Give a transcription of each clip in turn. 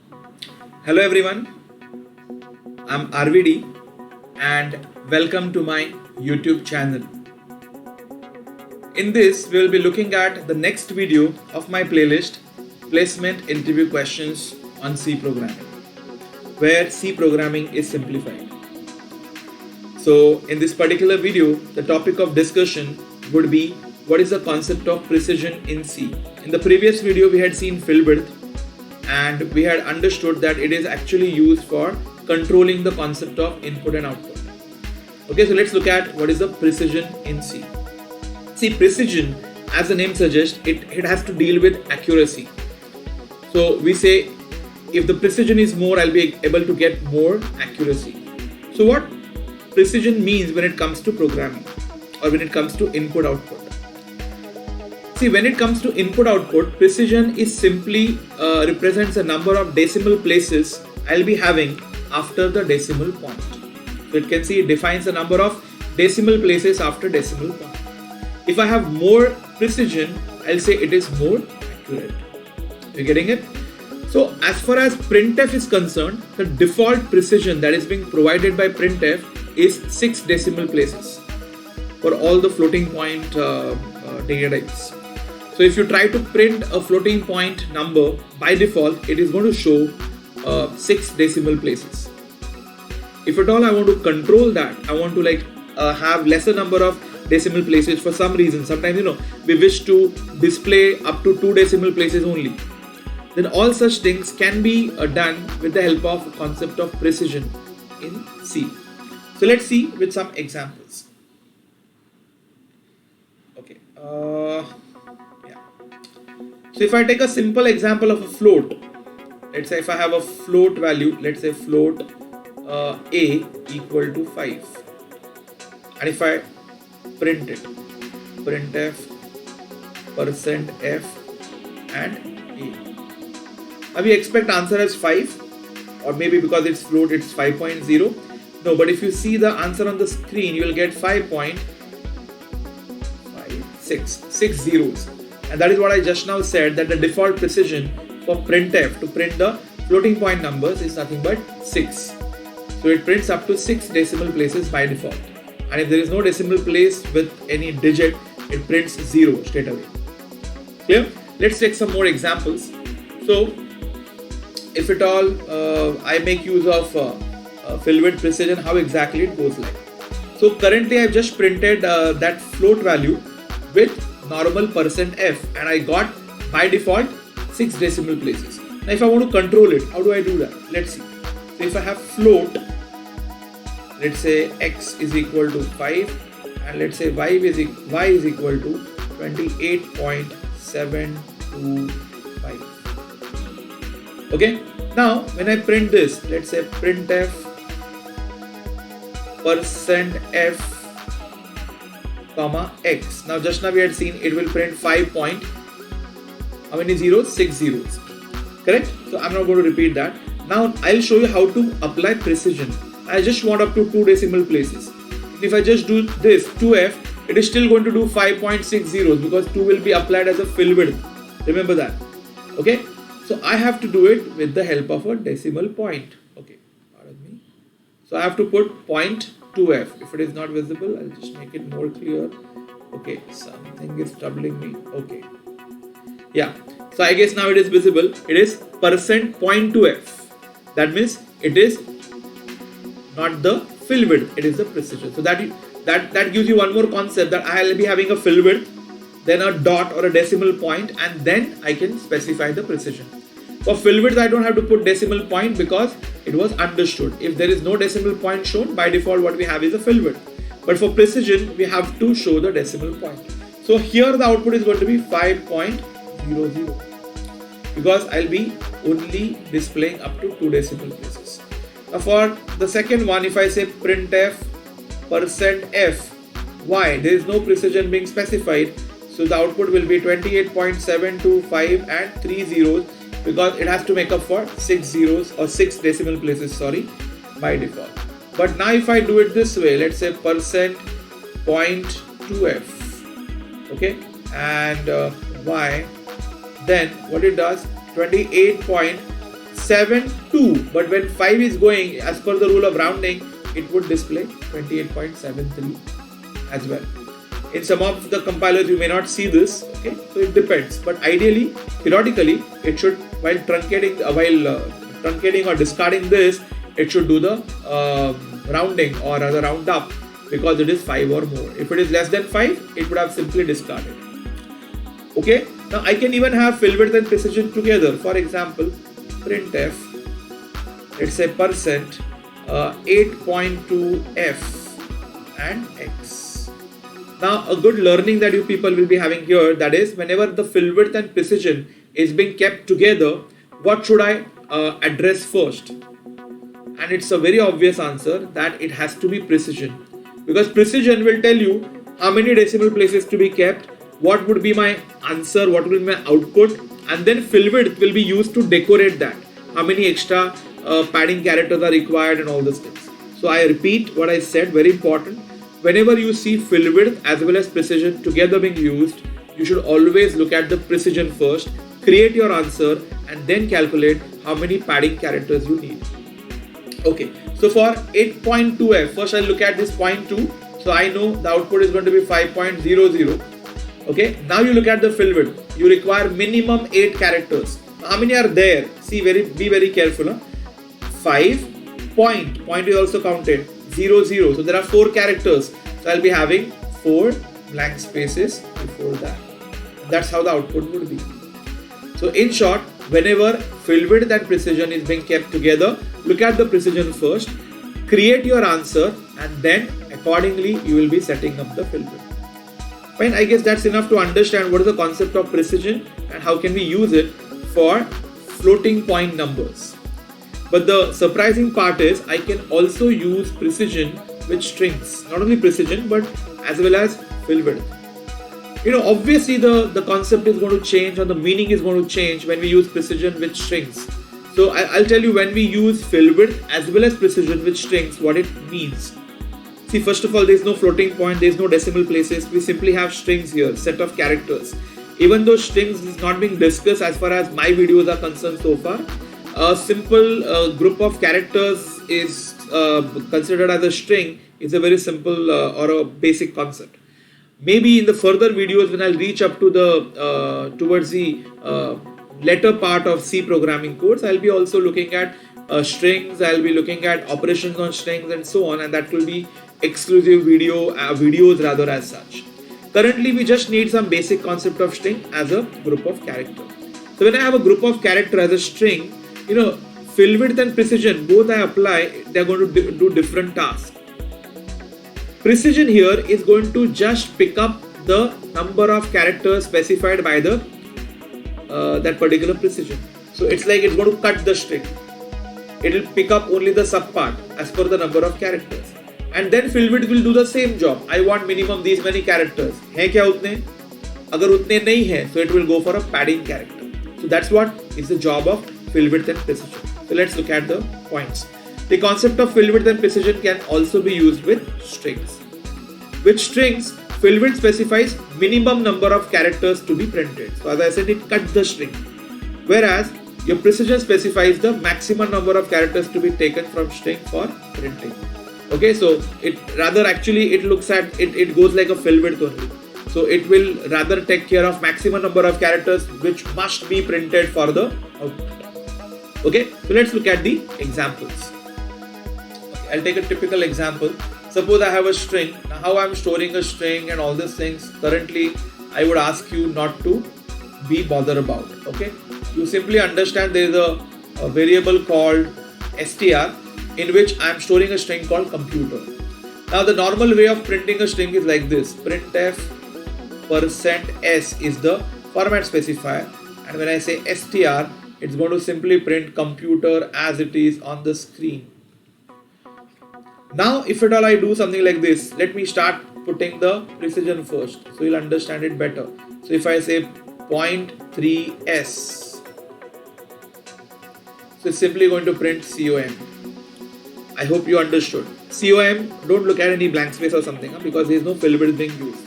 Hello everyone, I'm RVD and welcome to my YouTube channel. In this, we will be looking at the next video of my playlist Placement Interview Questions on C Programming, where C Programming is simplified. So, in this particular video, the topic of discussion would be what is the concept of precision in C. In the previous video, we had seen fill width and we had understood that it is actually used for controlling the concept of input and output. Okay, so let's look at what is the precision in C. See, precision, as the name suggests, it has to deal with accuracy. So we say if the precision is more, I'll be able to get more accuracy. So what precision means when it comes to programming or when it comes to input output? See, when it comes to input output, precision is simply represents a number of decimal places I'll be having after the decimal point. So it can see it defines the number of decimal places after decimal point. If I have more precision, I'll say it is more accurate. You're getting it? So as far as printf is concerned, the default precision that is being provided by printf is 6 decimal places for all the floating point data types. So if you try to print a floating point number, by default, it is going to show 6 decimal places. If at all I want to control that, I want to have lesser number of decimal places for some reason. Sometimes we wish to display up to 2 decimal places only. Then all such things can be done with the help of a concept of precision in C. So let's see with some examples. Okay. So if I take a simple example of a float, let's say if I have a float value, let's say float a equal to 5, and if I print it, printf %f and a. Now we expect answer as 5, or maybe because it's float it's 5.0. No, but if you see the answer on the screen, you will get 5.56, 6 zeros. And that is what I just now said, that the default precision for printf to print the floating point numbers is nothing but 6. So it prints up to 6 decimal places by default. And if there is no decimal place with any digit, it prints 0 straight away. Clear? Let's take some more examples. So if at all I make use of fill width precision, how exactly it goes like. So currently I've just printed that float value with normal %f and I got by default 6 decimal places. Now if I want to control it, how do I do that? Let's see. So if I have float, let's say x is equal to 5 and let's say y is equal to 28.725. Okay, now when I print this, let's say printf %f comma x. Now just now we had seen it will print 5 point, how many zeros? 6 zeros, correct? So I'm not going to repeat that. Now I'll show you how to apply precision. I just want up to 2 decimal places. If I just do this 2f, it is still going to do 5.6 zeros because 2 will be applied as a fill width. Remember that. Okay, so I have to do it with the help of a decimal point. Okay, pardon me. So I have to put 0.2f. If it is not visible, I'll just make it more clear. Okay, something is troubling me. Okay, yeah, so I guess now it is visible. It is %.2f. That means it is not the fill width, it is the precision. So that gives you one more concept, that I'll be having a fill width, then a dot or a decimal point, and then I can specify the precision. For fill width, I don't have to put decimal point because it was understood. If there is no decimal point shown, by default what we have is a fill width. But for precision, we have to show the decimal point. So here the output is going to be 5.00 because I'll be only displaying up to 2 decimal places. Now for the second one, if I say printf %f y, there is no precision being specified. So the output will be 28.725 and 3 zeros because it has to make up for 6 zeros or 6 decimal places, sorry, by default. But now if I do it this way, let's say %.2f, okay, and y, then what it does, 28.7 7, 2, but when 5 is going, as per the rule of rounding, it would display 28.73 as well. In some of the compilers, you may not see this, okay? So it depends, but ideally, theoretically, it should, while truncating or discarding this, it should do the rounding or rather round up because it is 5 or more. If it is less than 5, it would have simply discarded. Okay, now I can even have fill width and precision together. For example, printf, let's say percent 8.2f and x. Now a good learning that you people will be having here, that is whenever the fill width and precision is being kept together, what should I address first? And it's a very obvious answer that it has to be precision, because precision will tell you how many decimal places to be kept, what would be my answer, what will be my output, and then fill width will be used to decorate that, how many extra padding characters are required and all those things. So I repeat what I said, very important. Whenever you see fill width as well as precision together being used, you should always look at the precision first, create your answer, and then calculate how many padding characters you need. Okay, so for 8.2f, first I'll look at this 0.2. So I know the output is going to be 5.00. Okay, now you look at the fill width. You require minimum 8 characters. How many are there? See, be very careful. Huh? 5 point is also counted. 0, 0. So there are 4 characters. So I'll be having 4 blank spaces before that. That's how the output would be. So in short, whenever fill width and precision is being kept together, look at the precision first, create your answer, and then accordingly you will be setting up the fill width. Fine, I guess that's enough to understand what is the concept of precision and how can we use it for floating point numbers. But the surprising part is I can also use precision with strings. Not only precision, but as well as fill width. You know, obviously the concept is going to change or the meaning is going to change when we use precision with strings. So I'll tell you when we use fill width as well as precision with strings, what it means. See, first of all, there is no floating point, there is no decimal places. We simply have strings here, set of characters. Even though strings is not being discussed as far as my videos are concerned so far, a simple group of characters is considered as a string. Is a very simple or a basic concept. Maybe in the further videos when I'll reach up to the towards the later part of C programming codes, I'll be also looking at strings, I'll be looking at operations on strings and so on, and that will be exclusive videos rather as such. Currently we just need some basic concept of string as a group of character. So when I have a group of character as a string, you know, fill width and precision, both I apply, they're going to do different tasks. Precision here is going to just pick up the number of characters specified by the that particular precision. So it's like it's going to cut the string. It will pick up only the subpart as per the number of characters. And then fill width will do the same job. I want minimum these many characters. हैं क्या उतने? अगर उतने नहीं हैं, so it will go for a padding character. So that's what is the job of fill width and precision. So let's look at the points. The concept of fill width and precision can also be used with strings. With strings, fill width specifies minimum number of characters to be printed. So as I said, it cuts the string. Whereas your precision specifies the maximum number of characters to be taken from string for printing. Okay, so it rather actually it looks at it goes like a fill width only. So it will rather take care of maximum number of characters which must be printed for the output. Okay, so let's look at the examples. Okay, I'll take a typical example. Suppose I have a string. Now how I'm storing a string and all these things, currently I would ask you not to be bothered about. Okay, you simply understand there is a variable called str in which I am storing a string called computer. Now the normal way of printing a string is like this. Printf %s is the format specifier, and when I say str, it's going to simply print computer as it is on the screen. Now if at all I do something like this, let me start putting the precision first so you'll understand it better. So if I say 0.3s, so it's simply going to print COM. I hope you understood. COM, don't look at any blank space or something because there is no fill width being used.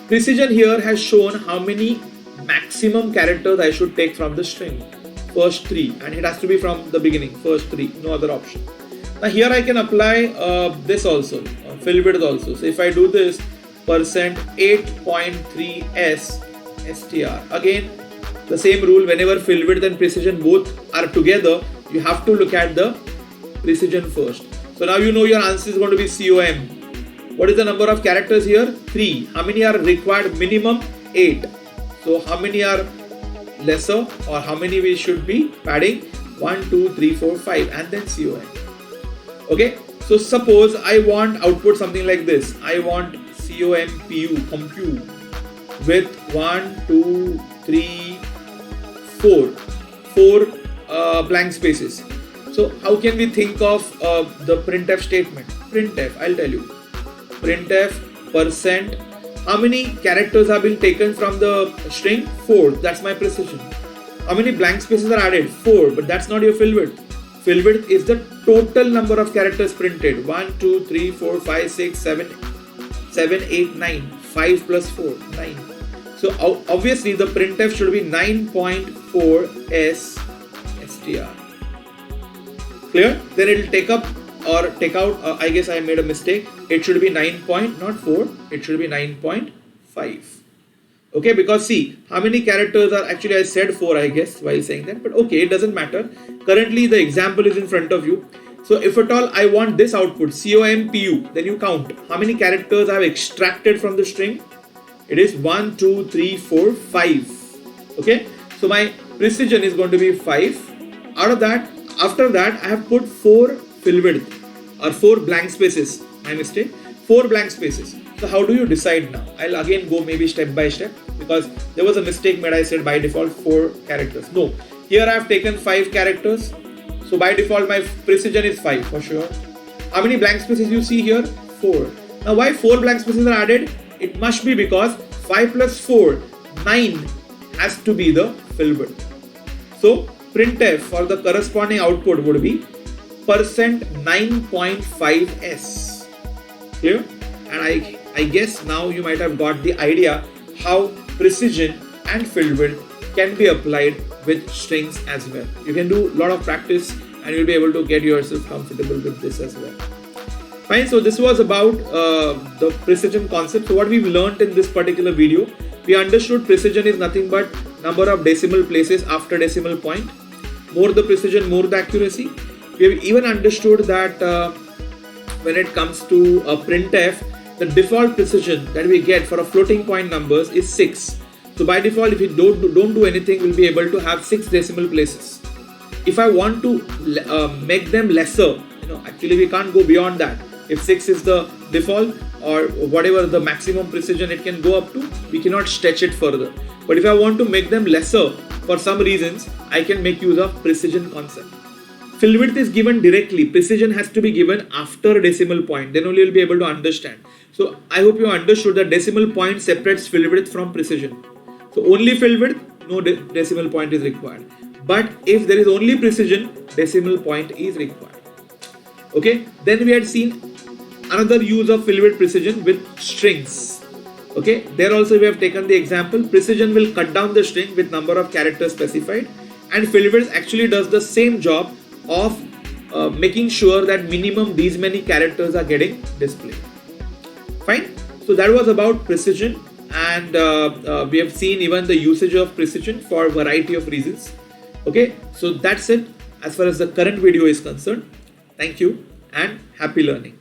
Precision here has shown how many maximum characters I should take from the string. first 3, and it has to be from the beginning, first 3, no other option. Now here I can apply this also, fill width also. So if I do this percent 8.3s str, again the same rule, whenever fill width and precision both are together, you have to look at the precision first. So now you know your answer is going to be COM. What is the number of characters here? 3. How many are required? Minimum 8. So how many are lesser, or how many we should be padding? 1, 2, 3, 4, 5, and then COM. Okay, so suppose I want output something like this. I want COMPU, compute, with 1, 2, 3, 4 blank spaces. So how can we think of the printf statement? Printf, I'll tell you. Printf percent, how many characters have been taken from the string? 4, that's my precision. How many blank spaces are added? 4, but that's not your fill width. Fill width is the total number of characters printed. 1, 2, 3, 4, 5, 6, 7, 8, 9. 5 plus 4, 9. So obviously the printf should be 9.4s str. Clear? Then it will take up or take out, I guess I made a mistake. It should be 9 point, not 4, it should be 9.5. Okay, because see, how many characters are, actually I said 4 I guess while saying that, but okay, it doesn't matter. Currently the example is in front of you. So if at all I want this output, COMPU, then you count how many characters I have extracted from the string. It is 1, 2, 3, 4, 5. Okay, so my precision is going to be 5. Out of that, after that I have put 4 fill width or 4 blank spaces. My mistake, 4 blank spaces. So how do you decide now? I'll again go maybe step by step, because there was a mistake made. I said by default 4 characters. No, here I have taken 5 characters. So by default my precision is 5 for sure. How many blank spaces you see here? 4. Now why 4 blank spaces are added? It must be because 5 plus 4, 9 has to be the fill width. So printf for the corresponding output would be percent 9.5s. Clear? And I guess now you might have got the idea how precision and fill width can be applied with strings as well. You can do a lot of practice and you'll be able to get yourself comfortable with this as well. Fine, so this was about the precision concept. So what we've learned in this particular video, we understood precision is nothing but number of decimal places after decimal point. More the precision, more the accuracy. We have even understood that when it comes to a printf, the default precision that we get for a floating point numbers is 6. So by default, if you don't do anything, we'll be able to have 6 decimal places. If I want to make them lesser, actually we can't go beyond that. If 6 is the default or whatever the maximum precision it can go up to, we cannot stretch it further. But if I want to make them lesser for some reasons, I can make use of precision concept. Fill width is given directly. Precision has to be given after a decimal point. Then only you'll be able to understand. So I hope you understood that decimal point separates fill width from precision. So only fill width, no decimal point is required. But if there is only precision, decimal point is required. Okay, then we had seen another use of fill width precision with strings. Okay, there also we have taken the example. Precision will cut down the string with number of characters specified, and fill width actually does the same job of making sure that minimum these many characters are getting displayed. Fine. So that was about precision, and we have seen even the usage of precision for a variety of reasons. Okay, so that's it as far as the current video is concerned. Thank you and happy learning.